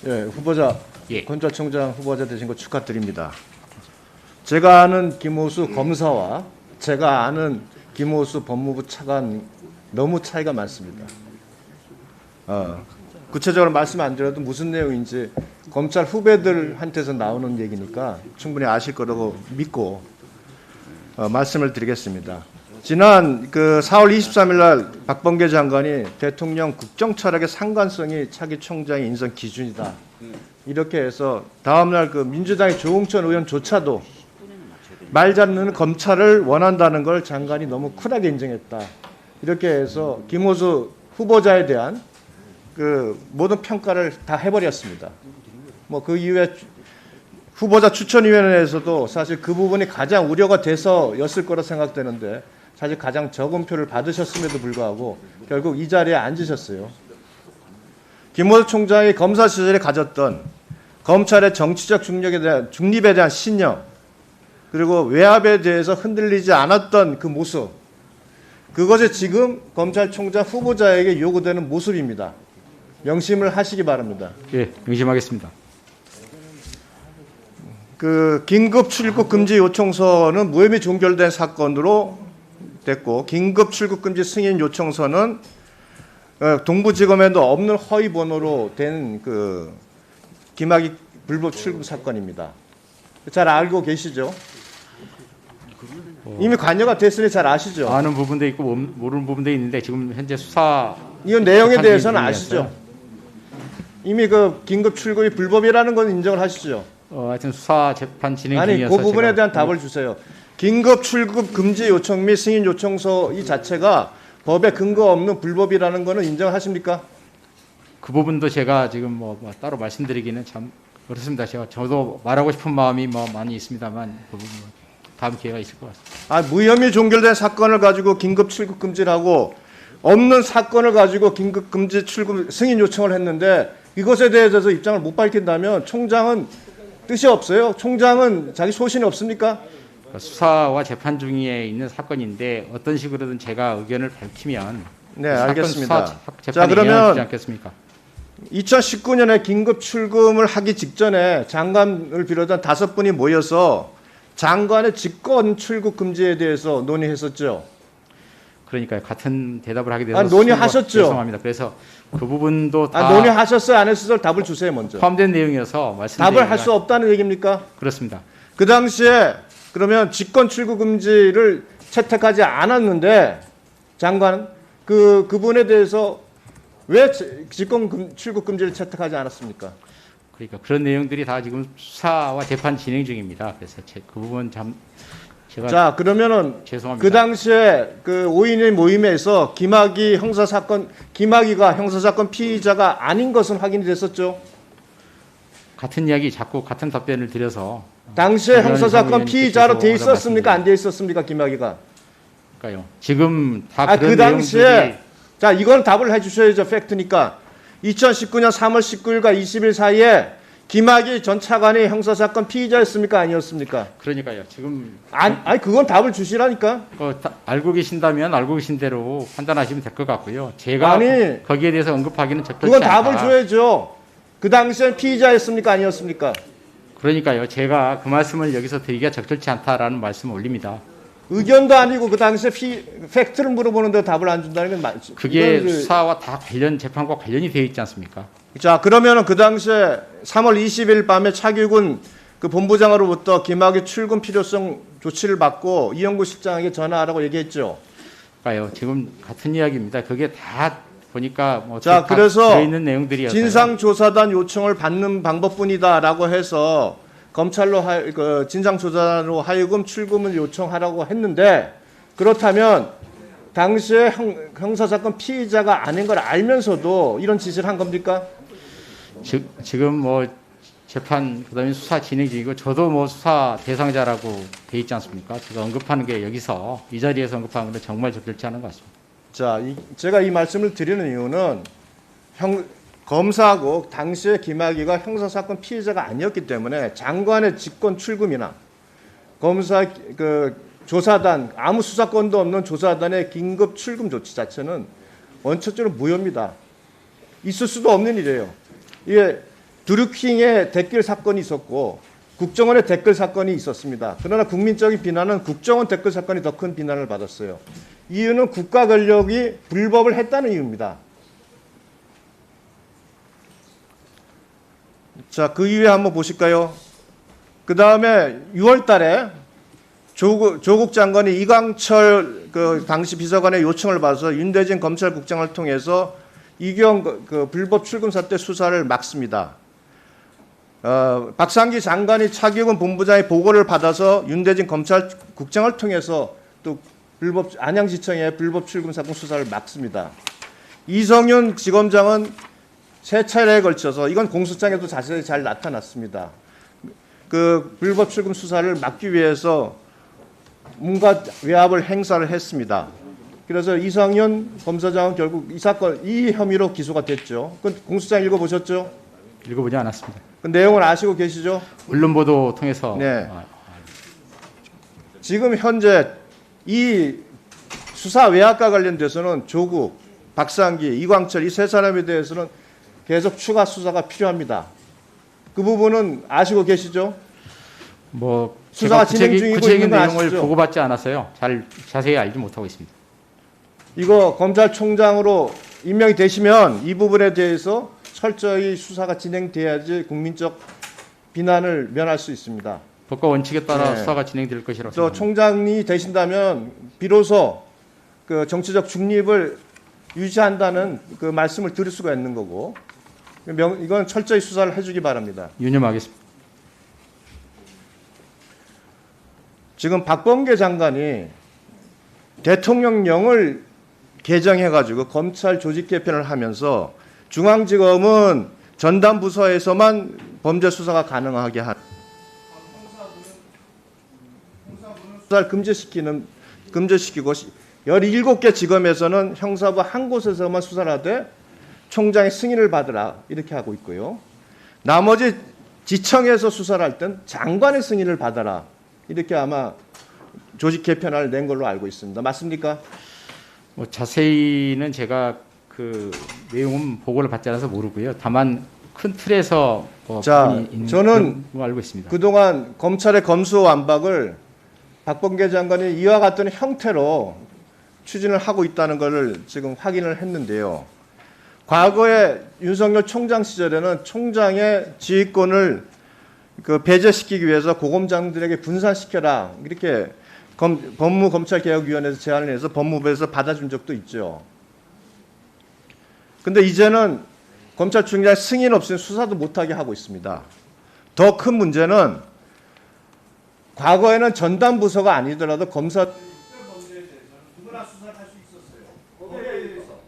예, 후보자, 예. 검찰총장 후보자 되신 거 축하드립니다. 제가 아는 김호수 검사와 제가 아는 김호수 법무부 차관 너무 차이가 많습니다. 구체적으로 말씀 안 드려도 무슨 내용인지 검찰 후배들한테서 나오는 얘기니까 충분히 아실 거라고 믿고 말씀을 드리겠습니다. 지난 4월 23일 날 박범계 장관이 대통령 국정철학의 상관성이 차기 총장의 인선 기준이다. 이렇게 해서 다음 날 민주당의 조홍천 의원조차도 말 잡는 검찰을 원한다는 걸 장관이 너무 쿨하게 인정했다. 이렇게 해서 김호수 후보자에 대한 모든 평가를 다 해버렸습니다. 뭐 그 이후에 후보자 추천위원회에서도 사실 그 부분이 가장 우려가 돼서였을 거라 생각되는데 사실 가장 적은 표를 받으셨음에도 불구하고 결국 이 자리에 앉으셨어요. 김호수 총장이 검사 시절에 가졌던 검찰의 정치적 중립에 대한 신념, 그리고 외압에 대해서 흔들리지 않았던 그 모습, 그것이 지금 검찰총장 후보자에게 요구되는 모습입니다. 명심을 하시기 바랍니다. 예, 명심하겠습니다. 긴급 출국 금지 요청서는 무혐의 종결된 사건으로 됐고, 긴급 출국 금지 승인 요청서는 동부지검에도 없는 허위 번호로 된 김학의 불법 출국 사건입니다. 잘 알고 계시죠? 이미 관여가 됐으니 잘 아시죠? 아는 부분도 있고 모르는 부분도 있는데 지금 현재 수사 이 내용에 대해서는 중이어서요. 아시죠? 이미 긴급 출국이 불법이라는 건 인정을 하시죠? 하여튼 수사 재판 진행 아니, 중이어서 그 부분에 대한 답을 주세요. 긴급 출국 금지 요청 및 승인 요청서 이 자체가 법에 근거 없는 불법이라는 거는 인정하십니까? 그 부분도 제가 지금 뭐 따로 말씀드리기는 참 그렇습니다. 저도 말하고 싶은 마음이 많이 있습니다만 그 부분 다음 기회가 있을 것 같습니다. 무혐의 종결된 사건을 가지고 긴급 출국 금지를 하고 없는 사건을 가지고 긴급 금지 출국 승인 요청을 했는데 이것에 대해서 입장을 못 밝힌다면 총장은 뜻이 없어요. 총장은 자기 소신이 없습니까? 수사와 재판 중에 있는 사건인데 어떤 식으로든 제가 의견을 밝히면 네, 알겠습니다. 자, 재판이 그러면 이어지지 않겠습니까? 2019년에 긴급 출금을 하기 직전에 장관을 비롯한 5분이 모여서 장관의 직권 출국 금지에 대해서 논의했었죠. 그러니까 같은 대답을 하게 돼서 논의하셨죠. 죄송합니다. 그래서 그 부분도 다 논의하셨어요, 안 했어요? 답을 주세요, 먼저. 포함된 내용이어서 답을 할 수 없다는 얘기입니까? 그렇습니다. 그 당시에 그러면 직권 출국 금지를 채택하지 않았는데 장관은 그분에 대해서 왜 직권 출국 금지를 채택하지 않았습니까? 그러니까 그런 내용들이 다 지금 수사와 재판 진행 중입니다. 그래서 그 부분 제가 그러면은 죄송합니다. 그 당시에 5인의 모임에서 김학의가 형사사건 피의자가 아닌 것은 확인이 됐었죠. 같은 이야기 자꾸 같은 답변을 드려서 당시에 형사사건 피의자로 돼 말씀드립니다. 있었습니까? 안 돼 있었습니까? 김학의가? 그러니까요. 지금 다 그런 그 당시에 내용들이 이건 답을 해주셔야죠. 팩트니까. 2019년 3월 19일과 20일 사이에 김학의 전 차관이 형사사건 피의자였습니까? 아니었습니까? 그러니까요. 지금 그건 답을 주시라니까. 알고 계신다면 알고 계신 대로 판단하시면 될 것 같고요. 제가 거기에 대해서 언급하기는 적절치 그건 않다. 답을 줘야죠. 그 당시엔 피의자였습니까? 아니었습니까? 그러니까요. 제가 그 말씀을 여기서 드리기가 적절치 않다라는 말씀을 올립니다. 의견도 아니고 그 당시에 팩트를 물어보는데 답을 안 준다는 건 맞죠. 그게 수사와 다 재판과 관련이 되어 있지 않습니까? 자, 그러면은 그 당시에 3월 20일 밤에 차기군 본부장으로부터 김학의 출근 필요성 조치를 받고 이영구 실장에게 전화하라고 얘기했죠. 그러니까요. 지금 같은 이야기입니다. 그게 다 보니까 그래서 들어있는 내용들이어서요. 진상조사단 요청을 받는 방법뿐이다라고 해서 검찰로 진상조사단으로 하여금 출금을 요청하라고 했는데, 그렇다면 당시에 형사사건 피의자가 아닌 걸 알면서도 이런 지시를 한 겁니까? 지금 재판 그다음에 수사 진행 중이고 저도 수사 대상자라고 돼 있지 않습니까? 제가 언급하는 게 여기서 이 자리에서 언급하는 건 정말 적절치 않은 것 같습니다. 자, 제가 이 말씀을 드리는 이유는 검사하고 당시에 김학의가 형사사건 피해자가 아니었기 때문에 장관의 직권 출금이나 검사 조사단 아무 수사권도 없는 조사단의 긴급 출금 조치 자체는 원칙적으로 무효입니다. 있을 수도 없는 일이에요. 이게 드루킹의 댓글 사건이 있었고 국정원의 댓글 사건이 있었습니다. 그러나 국민적인 비난은 국정원 댓글 사건이 더 큰 비난을 받았어요. 이유는 국가 권력이 불법을 했다는 이유입니다. 자, 그 이후에 한번 보실까요? 그 다음에 6월 달에 조국 장관이 이광철 그 당시 비서관의 요청을 받아서 윤대진 검찰국장을 통해서 이경 그 불법 출금 사태 수사를 막습니다. 박상기 장관이 차기훈 본부장의 보고를 받아서 윤대진 검찰국장을 통해서 또 안양지청의 불법 출금 사건 수사를 막습니다. 이성윤 지검장은 세 차례에 걸쳐서 이건 공소장에도 자세히 잘 나타났습니다. 그 불법 출금 수사를 막기 위해서 뭔가 외압을 행사를 했습니다. 그래서 이성윤 검사장은 결국 이 사건 이 혐의로 기소가 됐죠. 그 공소장 읽어보셨죠? 읽어보지 않았습니다. 그 내용을 아시고 계시죠? 언론 보도 통해서 네. 지금 현재 이 수사 외압과 관련돼서는 조국, 박상기, 이광철 이 세 사람에 대해서는 계속 추가 수사가 필요합니다. 그 부분은 아시고 계시죠? 뭐 수사가 제가 진행 중이고 구체적인 있는 거 내용을 아시죠? 보고받지 않아서요. 잘 자세히 알지 못하고 있습니다. 이거 검찰총장으로 임명이 되시면 이 부분에 대해서 철저히 수사가 진행돼야지 국민적 비난을 면할 수 있습니다. 법과 원칙에 따라 네. 수사가 진행될 것이라고 또 생각합니다. 총장이 되신다면 비로소 그 정치적 중립을 유지한다는 그 말씀을 드릴 수가 있는 거고 이건 철저히 수사를 해주기 바랍니다. 유념하겠습니다. 지금 박범계 장관이 대통령령을 개정해가지고 검찰 조직 개편을 하면서 중앙지검은 전담 부서에서만 범죄 수사가 가능하게 한 수사를 금지시키고 17개 지검에서는 형사부 한 곳에서만 수사를 하되 총장의 승인을 받으라 이렇게 하고 있고요. 나머지 지청에서 수사를 할 땐 장관의 승인을 받아라 이렇게 아마 조직 개편안을 낸 걸로 알고 있습니다. 맞습니까? 뭐 자세히는 제가 그 내용은 보고를 받지 않아서 모르고요. 다만 큰 틀에서 뭐 자, 부분이 있는 저는 걸 알고 있습니다. 그동안 검찰의 검수완박을 박범계 장관이 이와 같은 형태로 추진을 하고 있다는 것을 지금 확인을 했는데요. 과거에 윤석열 총장 시절에는 총장의 지휘권을 그 배제시키기 위해서 고검장들에게 분산시켜라 이렇게 법무검찰개혁위원회에서 제안을 해서 법무부에서 받아준 적도 있죠. 근데 이제는 검찰총장 승인 없이는 수사도 못하게 하고 있습니다. 더 큰 문제는 과거에는 전담 부서가 아니더라도 검사 누구나 수사를 할 수 있었어요. 거기에 대해서.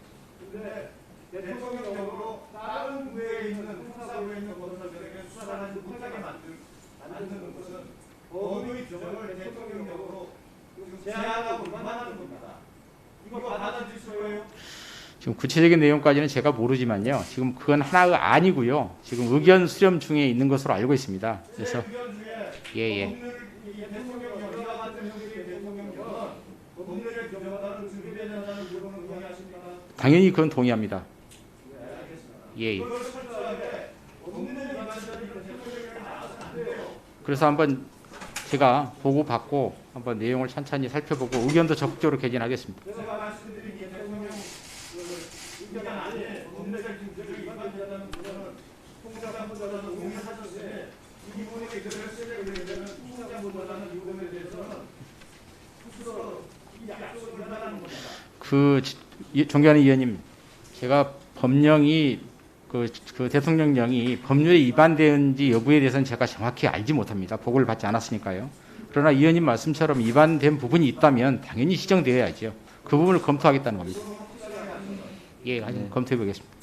근데 대통령령으로 다른 부에 있는 형사부에 있는 검사들에게 수사를 하지 못하게 만드는 것은 법의 규정을 대통령령으로 제한하고 위반하는 겁니다. 이거 받아들이실 거예요? 지금 구체적인 내용까지는 제가 모르지만요. 지금 그건 하나가 아니고요. 지금 의견 수렴 중에 있는 것으로 알고 있습니다. 그래서 예예. 대통령령과 같은 형식의 대통령령은 법률을 규정하는 준비되는 부분은 동의하십니까? 당연히 그건 동의합니다. 예예. 그래서 한번 제가 보고 받고 한번 내용을 찬찬히 살펴보고 의견도 적극적으로 개진하겠습니다. 제가 말씀드린 게 대통령 의견 아니에요. 법률적 준비를 위반한다는 부분은 총장보다는 동의하셨으니 이 부분에 그대로 쓰려면 총장보다는 이 부분에 대해서는 스스로 이 약속을 위반하는 겁니다. 존경하는 의원님, 제가 법령이 그 대통령령이 법률에 위반되는지 여부에 대해서는 제가 정확히 알지 못합니다. 보고를 받지 않았으니까요. 그러나 의원님 말씀처럼 위반된 부분이 있다면 당연히 시정되어야죠. 그 부분을 검토하겠다는 겁니다. 예, 검토해 보겠습니다.